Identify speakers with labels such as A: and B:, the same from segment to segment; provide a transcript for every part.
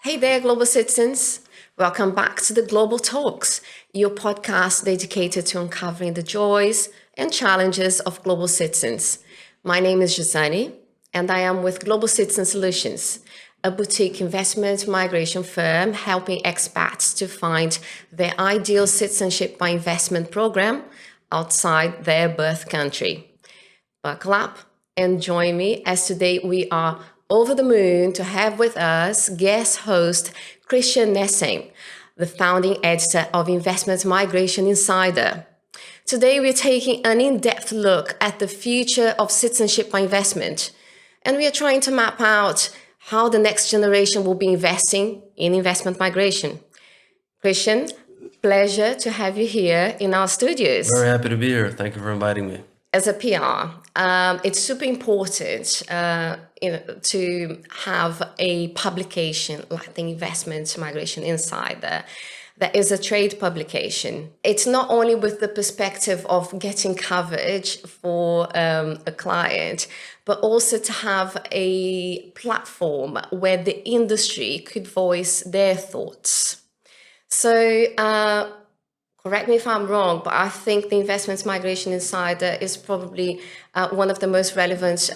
A: Hey there, global citizens. Welcome back to the Global Talks, your podcast dedicated to uncovering the joys and challenges of global citizens. My name is Gisani, and I am with Global Citizen Solutions, a boutique investment migration firm helping expats to find their ideal citizenship by investment program outside their birth country. Buckle up and join me as today we are over the moon to have with us guest host Christian Nesheim, the founding editor of Investment Migration Insider. Today we're taking an in-depth look at the future of citizenship by investment, and we are trying to map out how the next generation will be investing in investment migration. Christian, pleasure to have you here in our studios.
B: Very happy to be here. Thank you for inviting me.
A: As a PR, it's super important to have a publication like the Investment Migration Insider that is a trade publication. It's not only with the perspective of getting coverage for a client, but also to have a platform where the industry could voice their thoughts. So, correct me if I'm wrong, but I think the Investments Migration Insider is probably one of the most relevant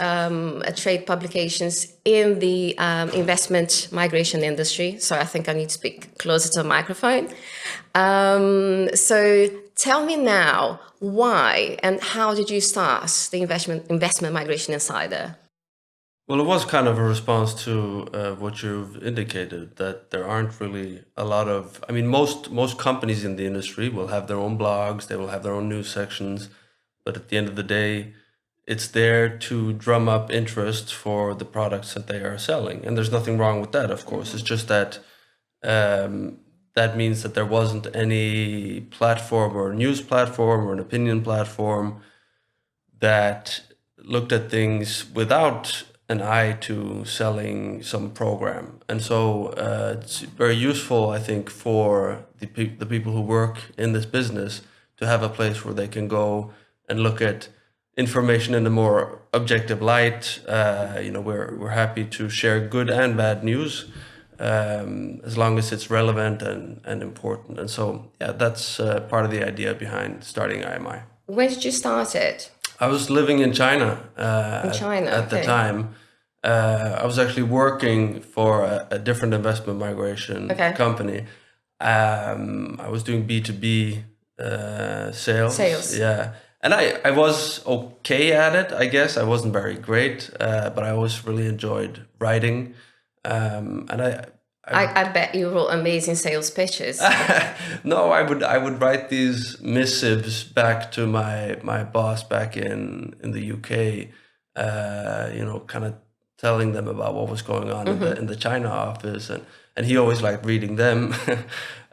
A: trade publications in the investment migration industry. So I think I need to speak closer to the microphone. So tell me now, why and how did you start the Investment Migration Insider?
B: Well, it was kind of a response to what you've indicated, that there aren't really a lot of, most companies in the industry will have their own blogs, they will have their own news sections, but at the end of the day, it's there to drum up interest for the products that they are selling. And there's nothing wrong with that, of course. It's just that that means that there wasn't any platform or news platform or an opinion platform that looked at things without an eye to selling some program. And so it's very useful, I think, for the people who work in this business to have a place where they can go and look at information in a more objective light. We're happy to share good and bad news as long as it's relevant and important. And so, yeah, that's part of the idea behind starting IMI.
A: When did you start it?
B: I was living in China, at the time. I was actually working for a different investment migration company. I was doing B2B sales. Yeah. And I was okay at it, I guess. I wasn't very great, but I always really enjoyed writing.
A: I bet you wrote amazing sales pitches.
B: No, I would write these missives back to my boss back in the UK, kind of telling them about what was going on in the China office, and he always liked reading them.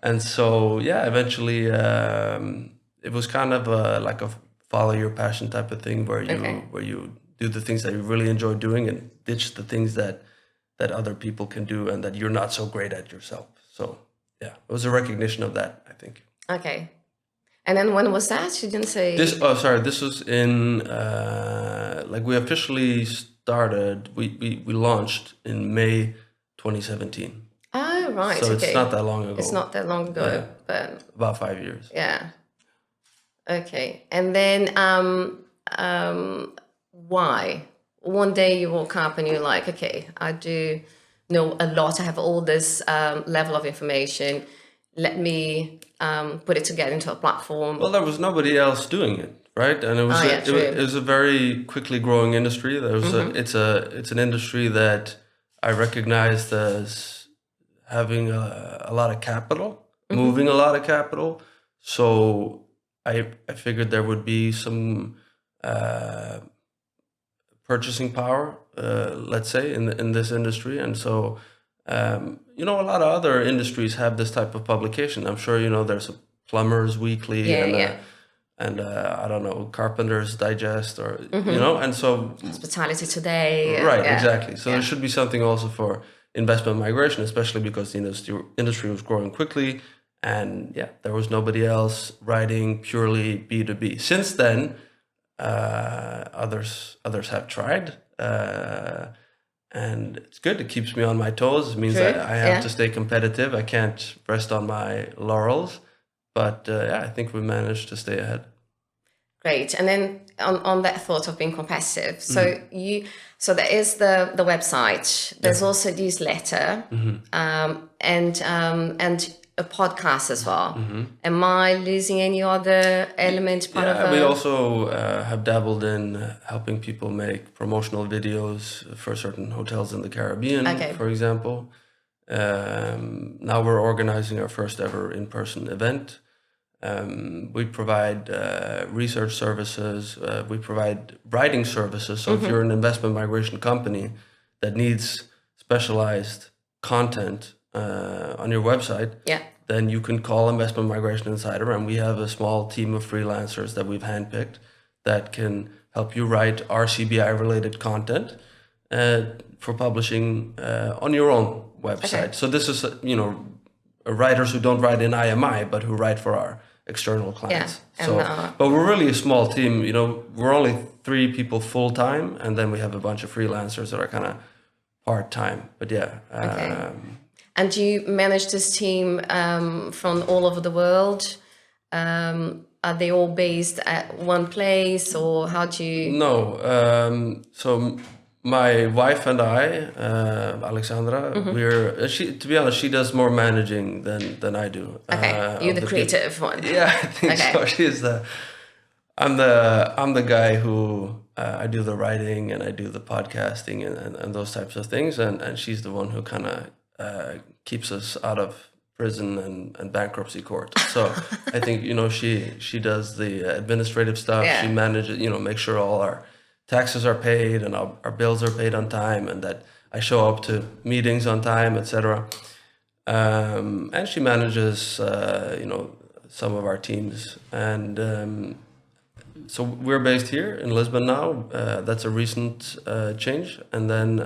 B: And so, yeah, eventually it was kind of like a follow your passion type of thing where you do the things that you really enjoy doing and ditch the things that other people can do and that you're not so great at yourself. So yeah, it was a recognition of that, I think.
A: Okay. And then when was that? You didn't say...
B: This was in, we officially started, we launched in May 2017.
A: Oh, right.
B: So it's not that long ago.
A: It's not that long ago,
B: Yeah.
A: but...
B: About 5 years.
A: Yeah. Okay. And then why? One day you woke up and you're like, okay, I do know a lot. I have all this level of information. Let me put it together into a platform.
B: Well, there was nobody else doing it, right? And it was a very quickly growing industry. It's an industry that I recognized as having a lot of capital, moving a lot of capital. So I figured there would be some purchasing power, let's say, in this industry. And so, a lot of other industries have this type of publication. I'm sure, there's a Plumbers Weekly and I don't know, Carpenter's Digest or, and so...
A: Hospitality Today.
B: Right, exactly. So there should be something also for investment migration, especially because the industry was growing quickly. And yeah, there was nobody else writing purely B2B. Since then, others have tried, and it's good. It keeps me on my toes. It means
A: True.
B: I have to stay competitive. I can't rest on my laurels. But I think we managed to stay ahead.
A: Great. And then on that thought of being competitive, so there is the website. There's also a newsletter, and a podcast as well. Am I losing any other element?
B: We also have dabbled in helping people make promotional videos for certain hotels in the Caribbean, for example. Now we're organizing our first ever in-person event. We provide research services. We provide writing services. So if you're an investment migration company that needs specialized content on your website, then you can call Investment Migration Insider, and we have a small team of freelancers that we've handpicked that can help you write RCBI-related content for publishing on your own website. So this is, writers who don't write in IMI, but who write for our external clients. But we're really a small team. We're only 3 people full time, and then we have a bunch of freelancers that are kind of part time. But
A: and do you manage this team from all over the world? Are they all based at one place, or how do you?
B: No. So my wife and I, Alexandra, to be honest, she does more managing than I do.
A: You're the creative one.
B: Yeah, I think so. I'm the guy who I do the writing and I do the podcasting and those types of things, and she's the one who kind of keeps us out of prison and bankruptcy court. So I think she does the administrative stuff. She manages, makes sure all our taxes are paid and our bills are paid on time, and that I show up to meetings on time, etc. And she manages, some of our teams. And so we're based here in Lisbon now. That's a recent change. And then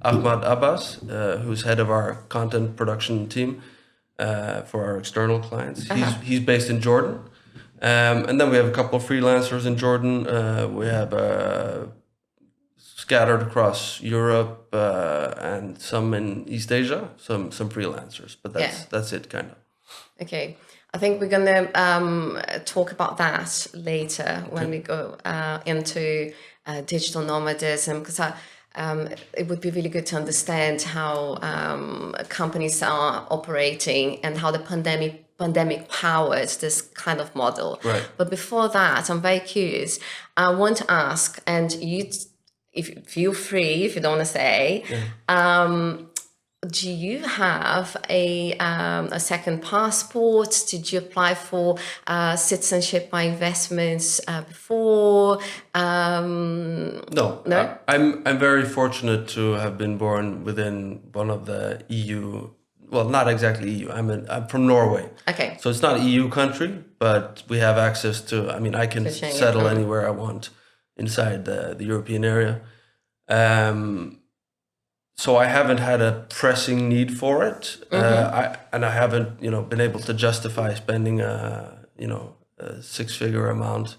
B: Ahmad Abbas, who's head of our content production team for our external clients. He's based in Jordan. And then we have a couple of freelancers in Jordan. We have scattered across Europe and some in East Asia, some freelancers. But that's it, kind of.
A: Okay. I think we're going to talk about that later when we go into digital nomadism, because it would be really good to understand how companies are operating and how the pandemic powers this kind of model.
B: Right.
A: But before that, I'm very curious. I want to ask, and you, if feel free if you don't want to say, do you have a second passport? Did you apply for citizenship by investments before?
B: No. I'm very fortunate to have been born within one of the EU. Well, not exactly EU. I'm from Norway.
A: Okay.
B: So it's not an EU country, but we have access to. I mean, I can settle anywhere I want inside the European area. So I haven't had a pressing need for it. I haven't, been able to justify spending a 6-figure amount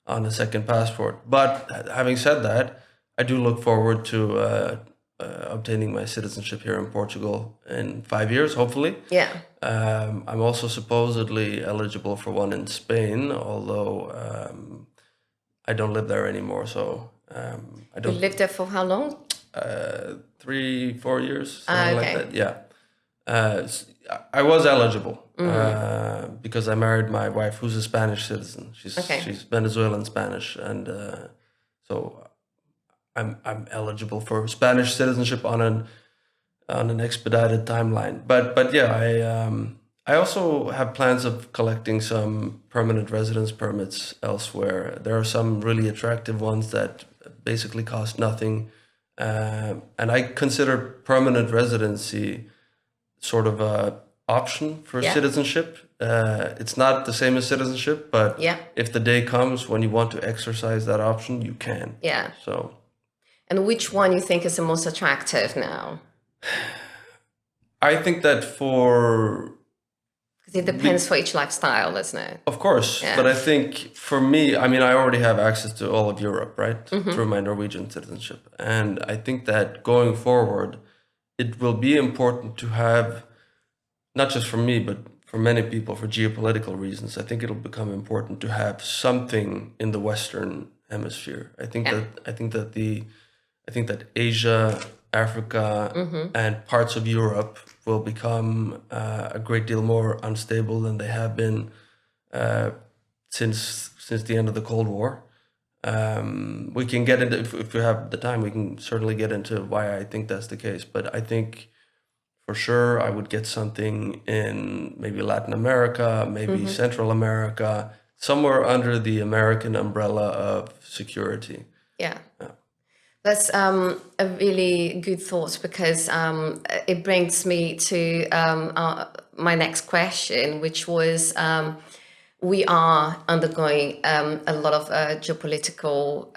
B: on a second passport. But having said that, I do look forward to obtaining my citizenship here in Portugal in 5 years, hopefully.
A: Yeah.
B: I'm also supposedly eligible for one in Spain, although I don't live there anymore. So I don't.
A: You lived there for how long?
B: 3-4 years, something like that. Yeah. I was eligible because I married my wife, who's a Spanish citizen. She's Venezuelan Spanish, and so I'm eligible for Spanish citizenship on an expedited timeline. But yeah, I also have plans of collecting some permanent residence permits elsewhere. There are some really attractive ones that basically cost nothing. And I consider permanent residency sort of a option for citizenship. It's not the same as citizenship, but if the day comes when you want to exercise that option, you can.
A: Yeah.
B: So.
A: And which one you think is the most attractive now?
B: I think that
A: Because it depends for each lifestyle, isn't it?
B: Of course,
A: Yeah.
B: but I think for me, I mean, I already have access to all of Europe, right, through my Norwegian citizenship. And I think that going forward, it will be important to have, not just for me, but for many people, for geopolitical reasons, I think it'll become important to have something in the Western hemisphere. I think that Asia, Africa, and parts of Europe will become a great deal more unstable than they have been since the end of the Cold War. We can get into, if we have the time, we can certainly get into why I think that's the case. But I think for sure I would get something in maybe Latin America, maybe Central America, somewhere under the American umbrella of security.
A: Yeah. That's a really good thought, because it brings me to my next question, which was we are undergoing a lot of geopolitical,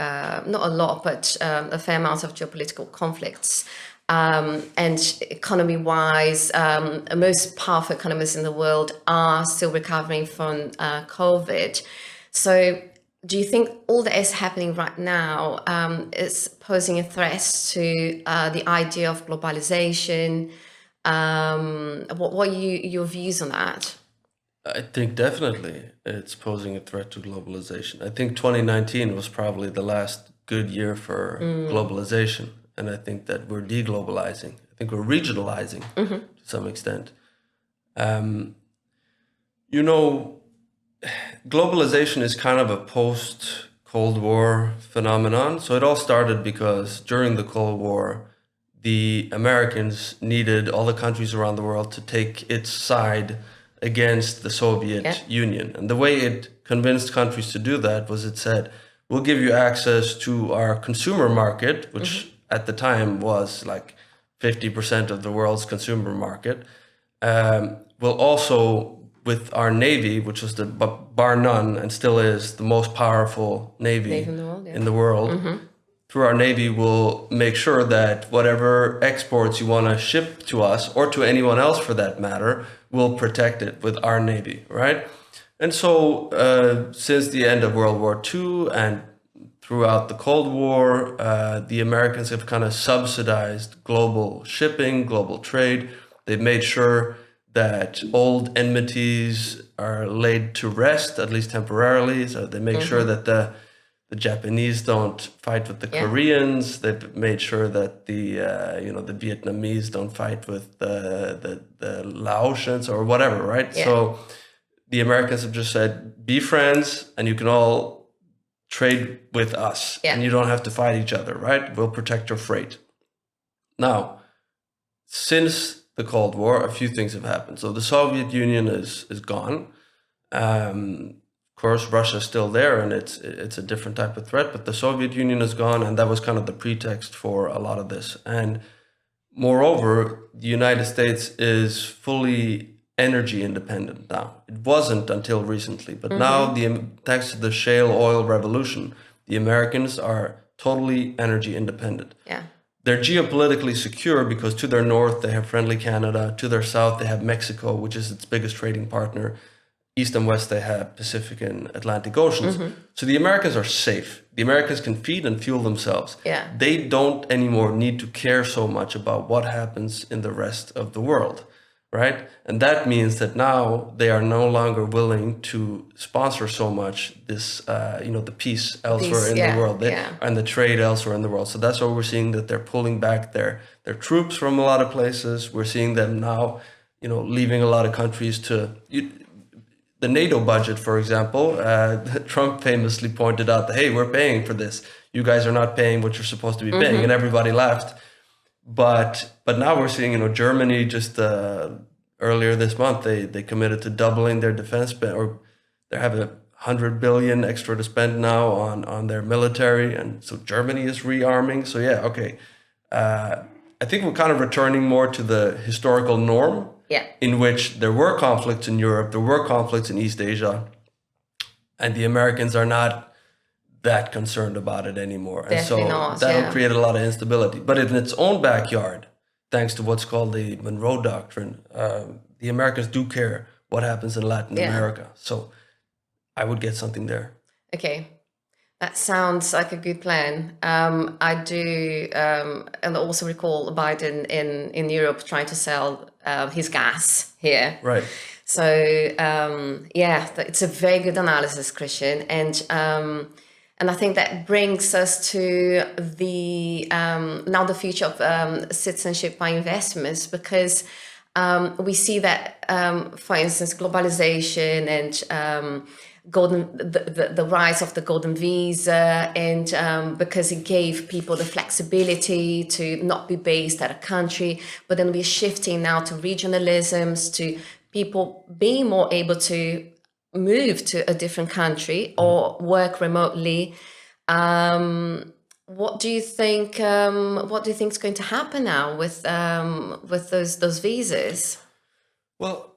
A: not a lot, but a fair amount of geopolitical conflicts. And economy-wise, most powerful economies in the world are still recovering from COVID. So do you think all that is happening right now is posing a threat to the idea of globalization? What are your views on that?
B: I think definitely it's posing a threat to globalization. I think 2019 was probably the last good year for globalization. And I think that we're deglobalizing. I think we're regionalizing to some extent. Globalization is kind of a post-Cold War phenomenon. So it all started because during the Cold War, the Americans needed all the countries around the world to take its side against the Soviet Union. And the way it convinced countries to do that was it said, we'll give you access to our consumer market, which at the time was like 50% of the world's consumer market. We'll also, with our Navy, which was bar none and still is the most powerful Navy in the world, through our Navy, we'll make sure that whatever exports you want to ship to us, or to anyone else for that matter, we'll protect it with our Navy, right? And so since the end of World War II and throughout the Cold War, the Americans have kind of subsidized global shipping, global trade. They've made sure that old enmities are laid to rest, at least temporarily. So they make sure that the Japanese don't fight with the Koreans. They've made sure that the Vietnamese don't fight with the Laotians or whatever, right?
A: Yeah.
B: So the Americans have just said, be friends, and you can all trade with us, and you don't have to fight each other, right? We'll protect your freight. Now, since the Cold War, a few things have happened. So the Soviet Union is gone. Of course, Russia's still there, and it's a different type of threat, but the Soviet Union is gone, and that was kind of the pretext for a lot of this. And moreover, the United States is fully energy independent now. It wasn't until recently, but now, thanks to the shale oil revolution, the Americans are totally energy independent.
A: Yeah.
B: They're geopolitically secure because to their north, they have friendly Canada. To their south, they have Mexico, which is its biggest trading partner. East and west, they have Pacific and Atlantic Oceans. So the Americans are safe. The Americans can feed and fuel themselves.
A: Yeah.
B: They don't anymore need to care so much about what happens in the rest of the world, right? And that means that now they are no longer willing to sponsor so much this, the peace elsewhere in the world and the trade elsewhere in the world. So that's why we're seeing that they're pulling back their troops from a lot of places. We're seeing them now, leaving a lot of countries to... The NATO budget, for example, Trump famously pointed out that, hey, we're paying for this. You guys are not paying what you're supposed to be paying. And everybody laughed. But now we're seeing, Germany just earlier this month, they committed to doubling their defense spend, or they have 100 billion extra to spend now on their military. And so Germany is rearming. So yeah, okay. I think we're kind of returning more to the historical norm.
A: Yeah.
B: In which there were conflicts in Europe, there were conflicts in East Asia, and the Americans are not that concerned about it anymore.
A: Definitely
B: and so
A: not,
B: that'll create a lot of instability. But in its own backyard, thanks to what's called the Monroe Doctrine, the Americans do care what happens in Latin
A: Yeah.
B: America. So I would get something there.
A: Okay. That sounds like a good plan. I do, and also recall Biden in Europe trying to sell his gas here.
B: Right.
A: So yeah, it's a very good analysis, Christian, and I think that brings us to the now the future of citizenship by investments, because we see that, for instance, globalization and the rise of the golden visa, and because it gave people the flexibility to not be based at a country, but then we're shifting now to regionalisms, to people being more able to move to a different country or work remotely. What do you think? What do you think is going to happen now with those visas?
B: Well,